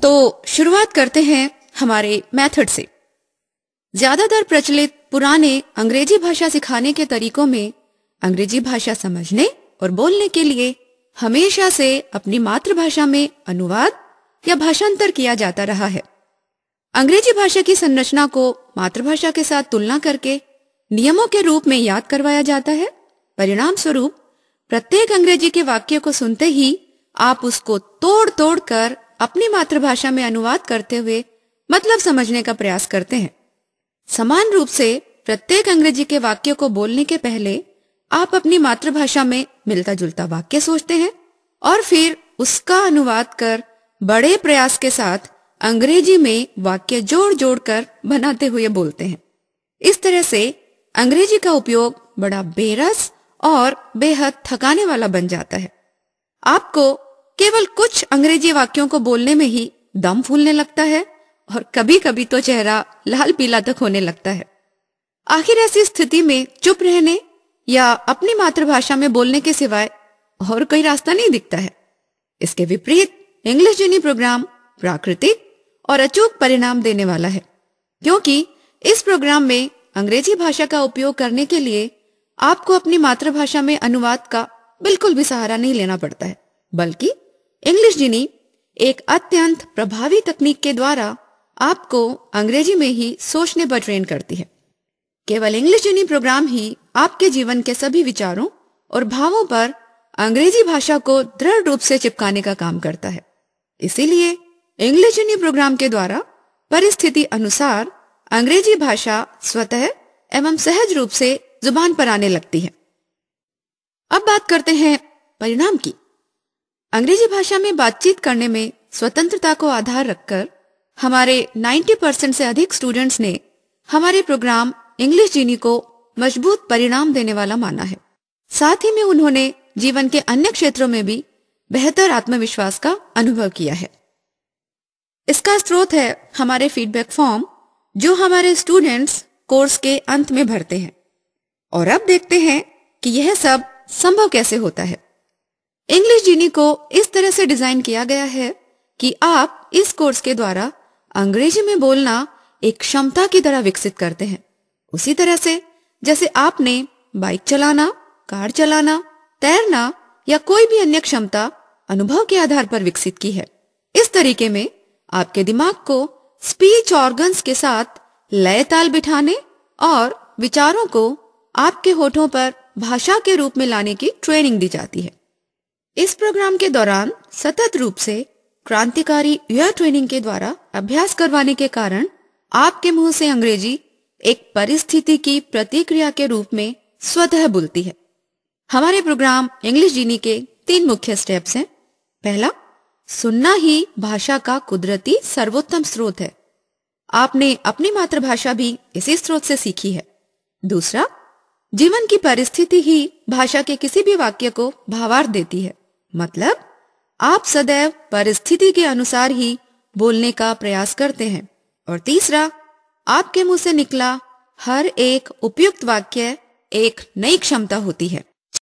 तो शुरुआत करते हैं हमारे मेथड से। ज्यादातर प्रचलित पुराने अंग्रेजी भाषा सिखाने के तरीकों में अंग्रेजी भाषा समझने और बोलने के लिए हमेशा से अपनी मातृभाषा में अनुवाद या भाषांतर किया जाता रहा है। अंग्रेजी भाषा की संरचना को मातृभाषा के साथ तुलना करके नियमों के रूप में याद करवाया जाता है। परिणाम स्वरूप प्रत्येक अंग्रेजी के वाक्य को सुनते ही आप उसको तोड़ तोड़ कर अपनी मातृभाषा में अनुवाद करते हुए मतलब समझने का प्रयास करते हैं। समान रूप से प्रत्येक अंग्रेजी के वाक्य को बोलने के पहले आप अपनी मातृभाषा में मिलता जुलता वाक्य सोचते हैं और फिर उसका अनुवाद कर बड़े प्रयास के साथ अंग्रेजी में वाक्य जोड़ जोड़ कर बनाते हुए बोलते हैं। इस तरह से अंग्रेजी का उपयोग बड़ा बेरस और बेहद थकाने वाला बन जाता है। आपको केवल कुछ अंग्रेजी वाक्यों को बोलने में ही दम फूलने लगता है और कभी कभी तो चेहरा लाल पीला तक होने लगता है। आखिर ऐसी स्थिति में चुप रहने या अपनी मातृभाषा में बोलने के सिवाय और कोई रास्ता नहीं दिखता है। इसके विपरीत इंग्लिश जीनी प्रोग्राम प्राकृतिक और अचूक परिणाम देने वाला है, क्योंकि इस प्रोग्राम में अंग्रेजी भाषा का उपयोग करने के लिए आपको अपनी मातृभाषा में अनुवाद का बिल्कुल भी सहारा नहीं लेना पड़ता है, बल्कि इंग्लिश जीनी एक अत्यंत प्रभावी तकनीक के द्वारा आपको अंग्रेजी में ही सोचने पर ट्रेन करती है। केवल इंग्लिश जीनी प्रोग्राम ही आपके जीवन के सभी विचारों और भावों पर अंग्रेजी भाषा को दृढ़ रूप से चिपकाने का काम करता है। इसीलिए इंग्लिश जीनी प्रोग्राम के द्वारा परिस्थिति अनुसार अंग्रेजी भाषा स्वतः एवं सहज रूप से जुबान पर आने लगती है। अब बात करते हैं परिणाम की। अंग्रेजी भाषा में बातचीत करने में स्वतंत्रता को आधार रखकर हमारे 90% से अधिक स्टूडेंट्स ने हमारे प्रोग्राम इंग्लिश जीनी को मजबूत परिणाम देने वाला माना है। साथ ही में उन्होंने जीवन के अन्य क्षेत्रों में भी बेहतर आत्मविश्वास का अनुभव किया है। इसका स्रोत है हमारे फीडबैक फॉर्म जो हमारे स्टूडेंट्स कोर्स के अंत में भरते हैं। और अब देखते हैं कि यह सब संभव कैसे होता है। इंग्लिश जीनी को इस तरह से डिजाइन किया गया है कि आप इस कोर्स के द्वारा अंग्रेजी में बोलना एक क्षमता की तरह विकसित करते हैं, उसी तरह से जैसे आपने बाइक चलाना, कार चलाना, तैरना या कोई भी अन्य क्षमता अनुभव के आधार पर विकसित की है। इस तरीके में आपके दिमाग को स्पीच ऑर्गन्स के साथ लय ताल बिठाने और विचारों को आपके होठों पर भाषा के रूप में लाने की ट्रेनिंग दी जाती है। इस प्रोग्राम के दौरान सतत रूप से क्रांतिकारी ईयर ट्रेनिंग के द्वारा अभ्यास करवाने के कारण आपके मुंह से अंग्रेजी एक परिस्थिति की प्रतिक्रिया के रूप में स्वतः बोलती है। हमारे प्रोग्राम इंग्लिश जीनी के 3 मुख्य स्टेप्स हैं। पहला, सुनना ही भाषा का कुदरती सर्वोत्तम स्रोत है। आपने अपनी मातृभाषा भी इसी स्रोत से सीखी है। दूसरा, जीवन की परिस्थिति ही भाषा के किसी भी वाक्य को भावार्थ देती है, मतलब आप सदैव परिस्थिति के अनुसार ही बोलने का प्रयास करते हैं। और तीसरा, आपके मुंह से निकला हर एक उपयुक्त वाक्य एक नई क्षमता होती है।